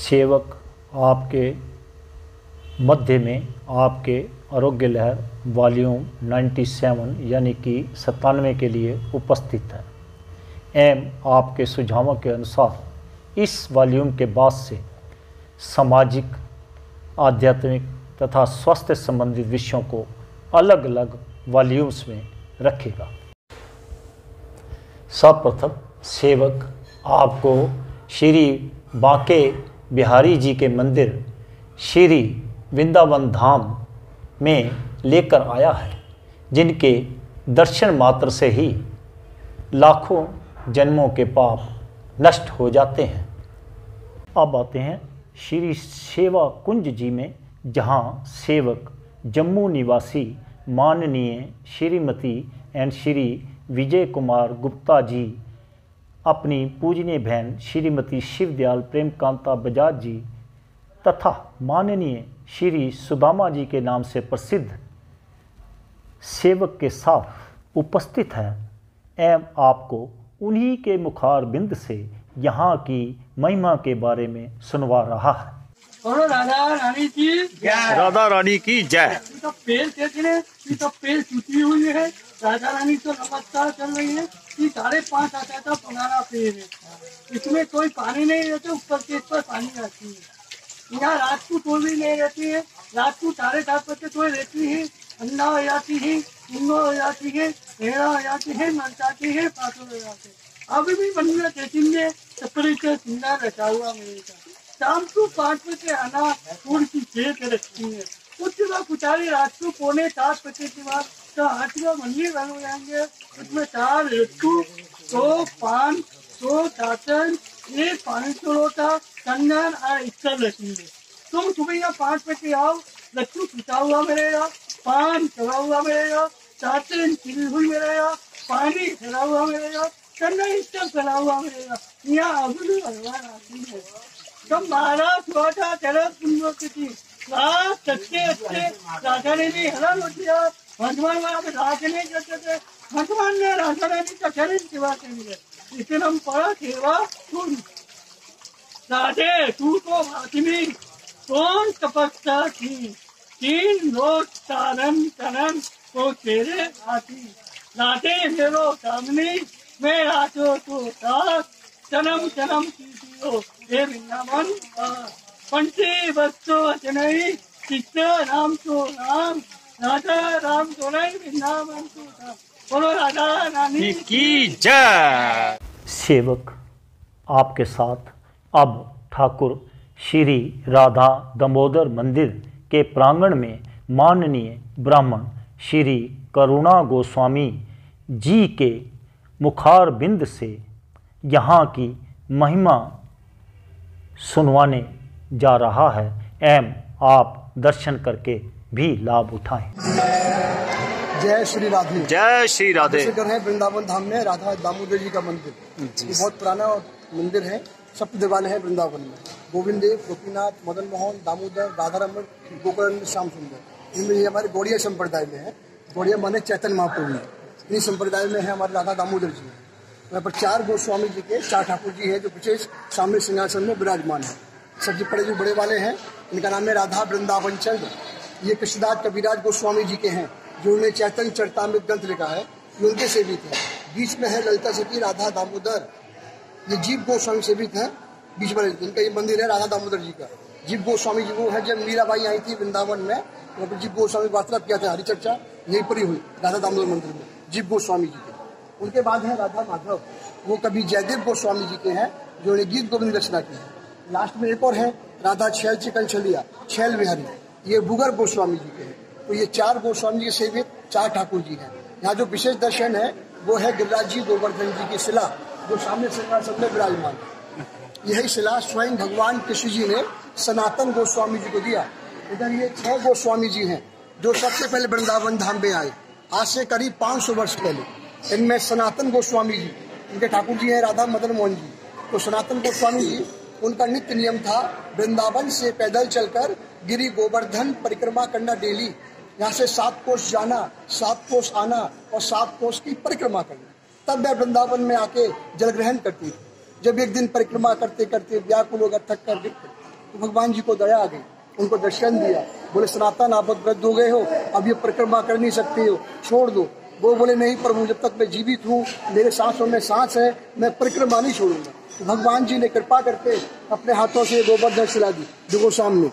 सेवक आपके मध्य में आपके आरोग्य लहर वॉल्यूम 97 यानी कि 97 के लिए उपस्थित है एवं आपके सुझावों के अनुसार इस वॉल्यूम के बाद से सामाजिक, आध्यात्मिक तथा स्वास्थ्य संबंधित विषयों को अलग अलग वॉल्यूम्स में रखेगा। सर्वप्रथम सेवक आपको श्री बांके बिहारी जी के मंदिर श्री वृंदावन धाम में लेकर आया है, जिनके दर्शन मात्र से ही लाखों जन्मों के पाप नष्ट हो जाते हैं। अब आते हैं श्री सेवा कुंज जी में, जहां सेवक जम्मू निवासी माननीय श्रीमती एंड श्री विजय कुमार गुप्ता जी अपनी पूजनीय बहन श्रीमती शिवदयाल प्रेमकांता बजाज जी तथा माननीय श्री सुदामा जी के नाम से प्रसिद्ध सेवक के साथ उपस्थित है एवं आपको उन्हीं के मुखार बिंद से यहाँ की महिमा के बारे में सुनवा रहा है। राधा रानी की जय। राधा रानी की जय। तो पेड़ कहते हैं, तो पेड़ टूटी हुई है। राधा रानी तो नमस्कार कर रही है कि 5.5 आता था पुराना पेड़ है, इसमें कोई पानी नहीं रहता, ऊपर के पर पानी रहती है। यहाँ रात को कोई भी नहीं रहती है, रात को 7:30 बजे कोई रहती है, अंडा हो जाती है, मुंगो हो जाती है, भेड़ा हो जाती है, मनचाती है, पाथर हो जाते हैं। अभी भी मंदिर देखेंगे कपड़े से सुंदर रखा हुआ मिलेगा। शाम को 5 बजे आना फूल की खेत रखती है। कुछ लोग पुजारी रात को 7:45 बजे के बाद तो 8वां मंदिर बन हो जाएंगे। उसमें 4 लड्डू, 2 पान, 2 दातन, 1 पानी का लोटा, कंगन और इतर रखेंगे। तुम सुबह यहाँ 5 बजे आओ, लड्डू पिसा हुआ मिलेगा, पान चढ़ा हुआ मिलेगा, दातन खिली हुई मिलेगा, पानी चढ़ा हुआ मिलेगा, कंगन इतर चढ़ा हुआ मिलेगा। यहाँ अभी भगवान आती है। तो महाराज छोटा चलो सुनो किसी अच्छे राजा ने भी हरा हो दिया। भगवान राज नहीं करते थे, भगवान ने राजा रानी का शरीर सेवा करेंगे। इसे हम पढ़ा सेवा सुन राधे तू तो भाषिनी कौन तपस्या थी, 3 लोग तारन तरन को तेरे आती। राधे मेरो सामने मैं राजो तो दास, जन्म जन्म कीजियो हे वृंदावन पंचे बस्तो अचनई, चित्त राम तो राम, राधा राम तो नहीं, वृंदावन तो राम। बोलो राधा रानी की जय। सेवक आपके साथ अब ठाकुर श्री राधा दामोदर मंदिर के प्रांगण में माननीय ब्राह्मण श्री करुणा गोस्वामी जी के मुखार बिंद से यहाँ की महिमा सुनवाने जा रहा है एवं आप दर्शन करके भी लाभ उठाएं। जय श्री राधे। जय श्री राधे। है वृंदावन धाम में राधा दामोदर जी का मंदिर। ये बहुत पुराना मंदिर है, सप्त देवालय है वृंदावन में। गोविंद देव, गोपीनाथ, मदन मोहन, दामोदर, राधारमण, गोकर्ण, श्याम सुंदर, इनमें ये हमारे गौड़िया संप्रदाय में है। गौड़िया माने चैतन्य महाप्रभु, इन्हीं संप्रदाय में है हमारे राधा दामोदर जी। यहाँ पर 4 गोस्वामी जी के 4 ठाकुर जी है जो विशेष सामने सिंहासन में विराजमान है। सबसे बड़े जो बड़े वाले हैं इनका नाम है राधा वृंदावन चंद्र। ये कृष्णदास कविराज गोस्वामी जी के हैं जो उन्हें चैतन्य चरितामृत ग्रंथ लिखा है, ये उनके सेवित है। बीच में है ललिता सखी राधा दामोदर, ये जीव गोस्वामी सेवित है। बीच में इनका ये मंदिर है राधा दामोदर जी का। जीव गोस्वामी जी वो है, जब मीराबाई आई थी वृंदावन में तो जीव गोस्वामी वार्तालाप किया था, हरिचर्चा यहीं पर ही हुई राधा दामोदर मंदिर में जीव गोस्वामी जी के। उनके बाद है राधा माधव, वो कभी जयदेव गोस्वामी जी के हैं जो उन्हें गीत गोविंद रचना की है। लास्ट में एक और है राधा छैल चिकन छलिया छैल विहारी, ये बुगर गोस्वामी जी के हैं। तो ये 4 गोस्वामी जी के सेवित 4 ठाकुर जी हैं। यहाँ जो विशेष दर्शन है वो है गिरिराज जी गोवर्धन जी की शिला जो सामने सिंहासन में विराजमान है। यही शिला स्वयं भगवान कृष्ण जी ने सनातन गोस्वामी जी को दिया। इधर ये 6 गोस्वामी जी हैं जो सबसे पहले वृंदावन धाम में आए आज से करीब 500 वर्ष पहले। इनमें सनातन गोस्वामी जी, इनके ठाकुर जी हैं राधा मदन मोहन जी। तो सनातन गोस्वामी जी, उनका नित्य नियम था वृंदावन से पैदल चलकर गिरि गोवर्धन परिक्रमा करना डेली। यहाँ से 7 कोस जाना, 7 कोस आना और 7 कोस की परिक्रमा करना। तब वह वृंदावन में आके जल ग्रहण करती थी। जब एक दिन परिक्रमा करते करते व्याकुल होकर थक कर तो भगवान जी को दया आ गई, उनको दर्शन दिया। बोले सनातन आप बहुत वृद्ध हो गए हो, अब ये परिक्रमा कर नहीं सकते हो, छोड़ दो। वो बोले नहीं प्रभु, जब तक मैं जीवित हूँ, मेरे सांसों में सांस है, मैं परिक्रमा नहीं छोड़ूंगा। तो भगवान जी ने कृपा करके अपने हाथों से गोवर्धन शिला दी देखो सामने,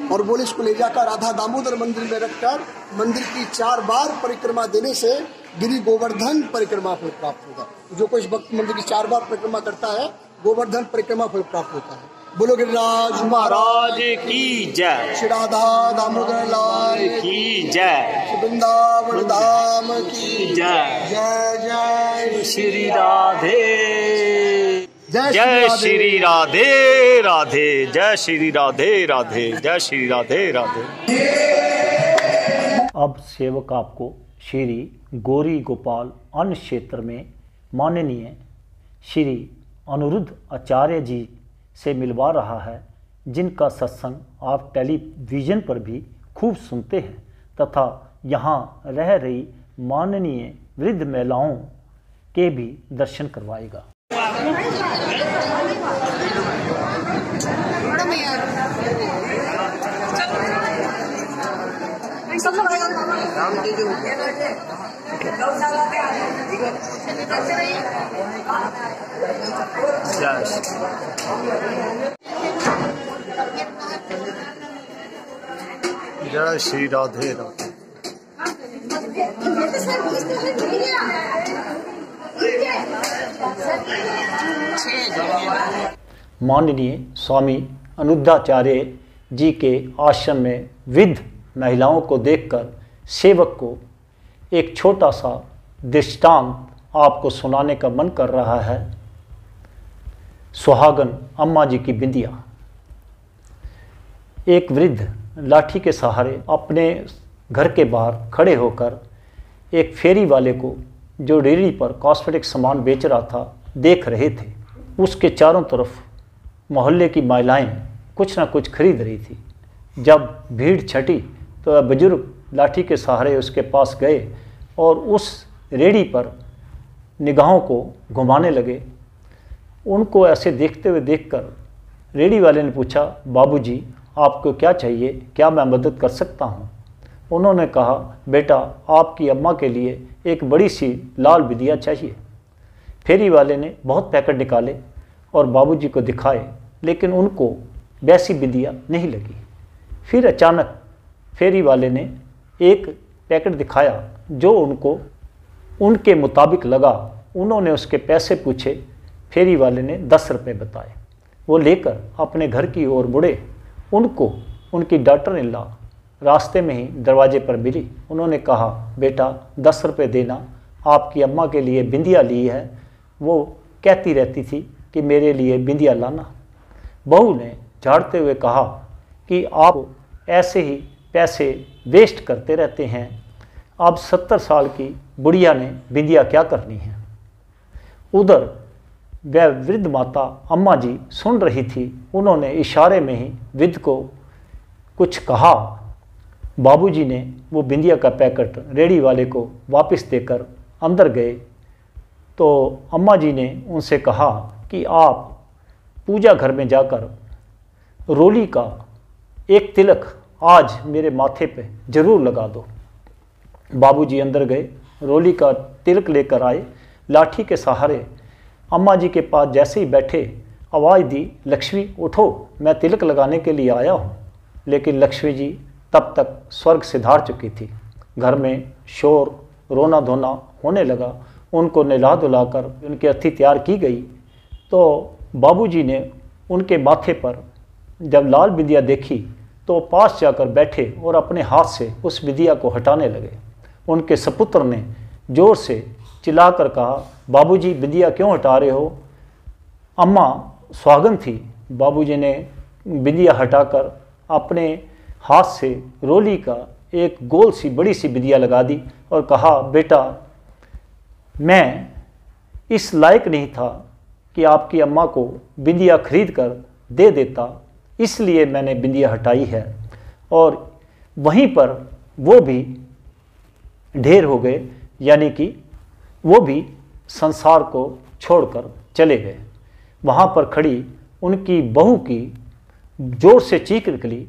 और बोले इसको ले जाकर राधा दामोदर मंदिर में रखकर मंदिर की 4 बार परिक्रमा देने से गिरि गोवर्धन परिक्रमा फल प्राप्त होगा। जो कोई इस भक्त मंदिर की 4 बार परिक्रमा करता है, गोवर्धन परिक्रमा फल प्राप्त होता है। बोलो गिरिराज महाराज की जय, श्री राधा दामोदर लाल की जय, वृंदावन धाम की जय। जय जय श्री राधे, जय जय श्री राधे राधे, जय श्री राधे राधे, जय श्री राधे राधे। अब सेवक आपको श्री गौरी गोपाल अन्न क्षेत्र में माननीय श्री अनिरुद्ध आचार्य जी से मिलवा रहा है, जिनका सत्संग आप टेलीविज़न पर भी खूब सुनते हैं तथा यहाँ रह रही माननीय वृद्ध महिलाओं के भी दर्शन करवाएगा। जय श्री राधे राधे। माननीय स्वामी अनुद्धाचार्य जी के आश्रम में वृद्ध महिलाओं को देखकर सेवक को एक छोटा सा दृष्टांत आपको सुनाने का मन कर रहा है। सुहागन अम्मा जी की बिंदिया। एक वृद्ध लाठी के सहारे अपने घर के बाहर खड़े होकर एक फेरी वाले को, जो रेहड़ी पर कॉस्मेटिक सामान बेच रहा था, देख रहे थे। उसके चारों तरफ मोहल्ले की महिलाएं कुछ ना कुछ खरीद रही थी। जब भीड़ छटी तो बुजुर्ग लाठी के सहारे उसके पास गए और उस रेहड़ी पर निगाहों को घुमाने लगे। उनको ऐसे देखते हुए देखकर रेहड़ी वाले ने पूछा, बाबूजी आपको क्या चाहिए, क्या मैं मदद कर सकता हूँ? उन्होंने कहा, बेटा आपकी अम्मा के लिए एक बड़ी सी लाल बिंदिया चाहिए। फेरी वाले ने बहुत पैकेट निकाले और बाबूजी को दिखाए, लेकिन उनको वैसी बिंदिया नहीं लगी। फिर अचानक फेरी वाले ने एक पैकेट दिखाया जो उनको उनके मुताबिक लगा। उन्होंने उसके पैसे पूछे, फेरी वाले ने 10 रुपये बताए। वो लेकर अपने घर की ओर मुड़े। उनको उनकी डॉटर इन लॉ रास्ते में ही दरवाजे पर मिली। उन्होंने कहा, बेटा 10 रुपये देना, आपकी अम्मा के लिए बिंदिया ली है, वो कहती रहती थी कि मेरे लिए बिंदिया लाना। बहू ने झाड़ते हुए कहा कि आप ऐसे ही पैसे वेस्ट करते रहते हैं, अब 70 साल की बुढ़िया ने बिंदिया क्या करनी है। उधर वह वृद्ध माता अम्मा जी सुन रही थी। उन्होंने इशारे में ही वृद्ध को कुछ कहा। बाबूजी ने वो बिंदिया का पैकेट रेहड़ी वाले को वापस देकर अंदर गए तो अम्मा जी ने उनसे कहा कि आप पूजा घर में जाकर रोली का एक तिलक आज मेरे माथे पे ज़रूर लगा दो। बाबूजी अंदर गए, रोली का तिलक लेकर आए। लाठी के सहारे अम्मा जी के पास जैसे ही बैठे, आवाज़ दी, लक्ष्मी उठो, मैं तिलक लगाने के लिए आया हूँ। लेकिन लक्ष्मी जी तब तक स्वर्ग से धार चुकी थी। घर में शोर, रोना धोना होने लगा। उनको नहला धुलाकर उनकी अर्थी तैयार की गई तो बाबूजी ने उनके माथे पर जब लाल बिंदिया देखी तो पास जाकर बैठे और अपने हाथ से उस बिंदिया को हटाने लगे। उनके सपुत्र ने जोर से चिल्लाकर कहा, बाबूजी बिंदिया क्यों हटा रहे हो? अम्मा सुहागन थी। बाबूजी ने बिंदिया हटाकर अपने हाथ से रोली का एक गोल सी बड़ी सी बिंदिया लगा दी और कहा, बेटा मैं इस लायक नहीं था कि आपकी अम्मा को बिंदिया खरीद कर दे देता, इसलिए मैंने बिंदिया हटाई है। और वहीं पर वो भी ढेर हो गए, यानी कि वो भी संसार को छोड़कर चले गए। वहाँ पर खड़ी उनकी बहू की जोर से चीख निकली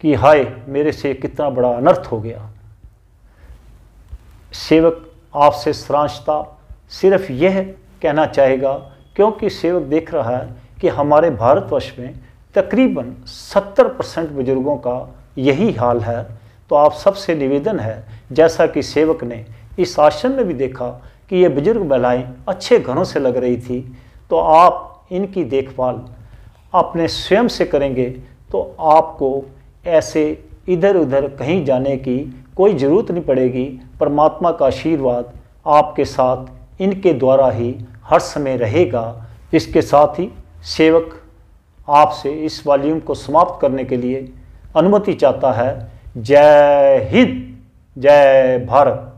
कि हाय, मेरे से कितना बड़ा अनर्थ हो गया। सेवक आपसे सारांशता सिर्फ यह कहना चाहेगा, क्योंकि सेवक देख रहा है कि हमारे भारतवर्ष में तकरीबन 70% बुजुर्गों का यही हाल है, तो आप सबसे निवेदन है, जैसा कि सेवक ने इस आश्रम में भी देखा कि ये बुजुर्ग महिलाएं अच्छे घरों से लग रही थी, तो आप इनकी देखभाल अपने स्वयं से करेंगे तो आपको ऐसे इधर उधर कहीं जाने की कोई ज़रूरत नहीं पड़ेगी। परमात्मा का आशीर्वाद आपके साथ इनके द्वारा ही हर समय रहेगा। इसके साथ ही सेवक आपसे इस वॉल्यूम को समाप्त करने के लिए अनुमति चाहता है। जय हिंद, जय भारत।